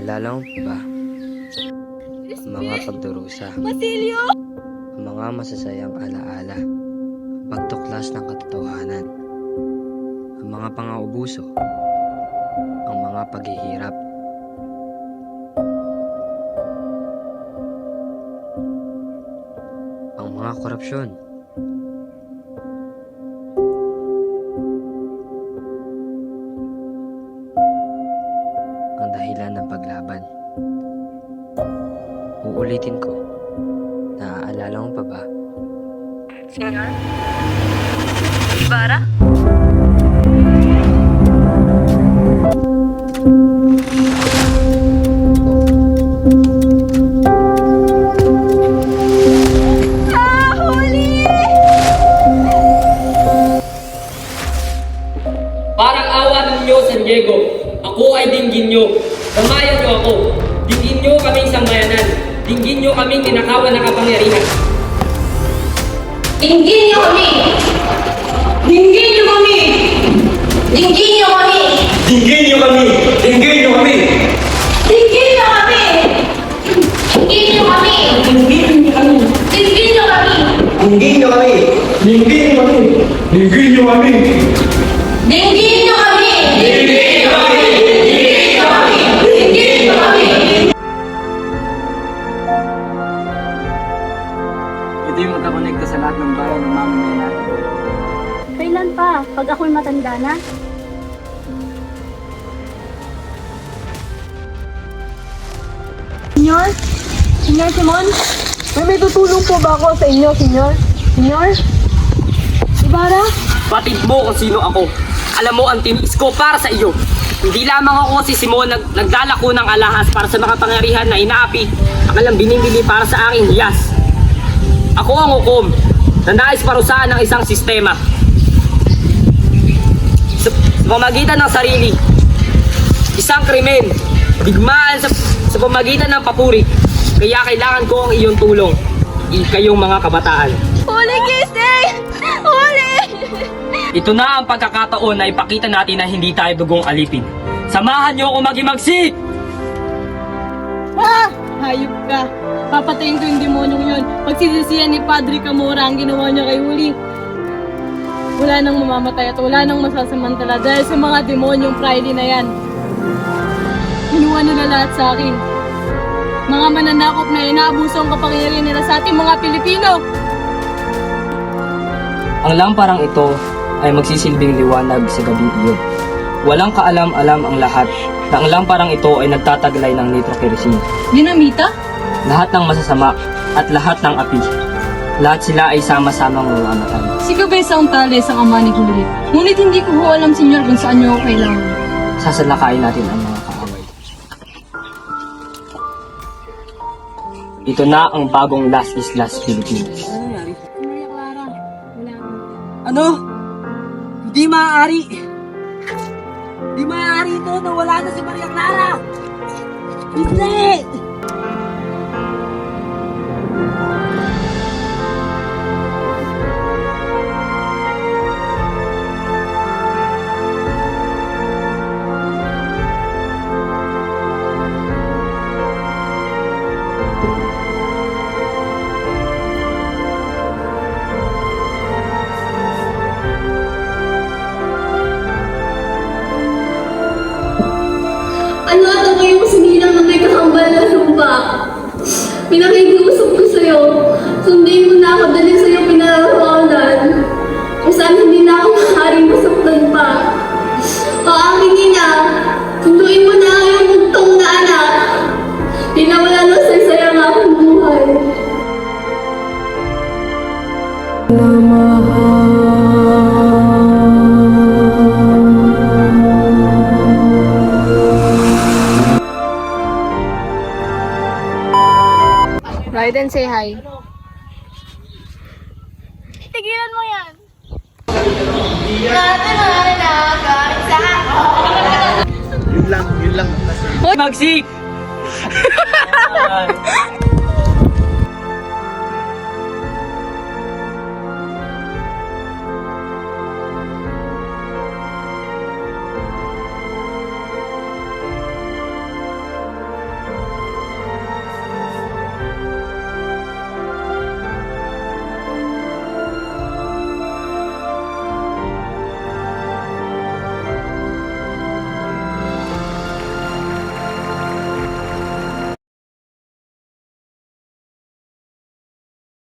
Naalala mo ba ang mga pagdurusa, Basilio! ang mga masasayang alaala, ang pagtuklas ng katotohanan, ang mga pangaubuso, ang mga paghihirap, ang mga korupsyon, ang dahilan ng paglaban. Uulitin ko, naaalala mo pa ba? Senyor? Ibarra? Huli! Parang awa ninyo, San Diego. Ako ay dinggin nyo. Damayan nyo ako. Dinggin nyo kaming sambayanan. Dinggin nyo kaming ninakawan na kapangyarihan. Dinggin niyo kami! Dinggin niyo kami! Dinggin niyo kami! Dinggin niyo kami! Dinggin niyo kami! Dinggin niyo kami! Dinggin niyo kami! Dinggin niyo kami! Dinggin niyo kami! Dinggin niyo kami! Dinggin niyo kami! Dinggin niyo kami! Dinggin niyo kami! Dinggin niyo kami! Dinggin niyo kami! Dinggin niyo kami! Ito yung magkakonekta sa lahat ng bayan ng mamamayan natin. Kailan pa? Pag ako'y matanda na? Senyor? Senyor Simon? May tutulong po ba ako sa inyo, Senyor? Senyor? Ibarra? Batid mo kung sino ako. Alam mo ang tinis ko para sa iyo. Hindi lamang ako si Simon nagdalako ng alahas para sa makapangyarihan na inaapi ang alam binibili para sa aking hiyas. Ako ang hukom na nais parusahan ng isang sistema. Sa pamagitan ng sarili, isang krimen, digmaan sa pamagitan ng papuri. Kaya kailangan ko ang iyong tulong, kayong mga kabataan. Huli, Gising! Huli! Ito na ang pagkakataon na ipakita natin na hindi tayo dugong alipin. Samahan niyo ako magimagsik! Ha! Hayop ka! Papatayin ko yung demonyong yun. Pagsisisihan ni Padre Camora ang ginawa niya kay Huli. Wala nang mamamatay at wala nang masasamantala dahil sa mga demonyong Friday na yan. Kinuha nila lahat sa akin. Mga mananakop na inaabuso ang kapangyarihan nila sa ating mga Pilipino. Ang lamparang ito ay magsisilbing liwanag sa gabing iyon. Walang kaalam-alam ang lahat na ang lamparang ito ay nagtataglay ng nitrokerosene. Dinamita? Lahat ng masasama at lahat ng api. Lahat sila ay sama-samang mamamatay. Si Gabes ang tales ang ama ni Huli. Ngunit hindi ko ho alam, Senyor, kung saan niyo ako kailangan. Sasalakayin natin ang mga kaaway. Ito na ang bagong Last is Last Philippines. Maria Clara, wala akong Ano? Hindi maaari! Hindi maaari ito na wala na si Maria Clara! Hindi! Ano at ako yung sinilang na may kakambal na lupa? Pinakikiusap ko sa'yo. Sundin mo na ako dali sa'yo pinarawanan. Kung saan hindi na ako maaaring masaktan pa. O aking ina, sunduin mo na yung bugtong na anak. Di na wala na saya nga akong buhay. Ride and say hi. Tigilan mo yan! Yun lang. Magsik!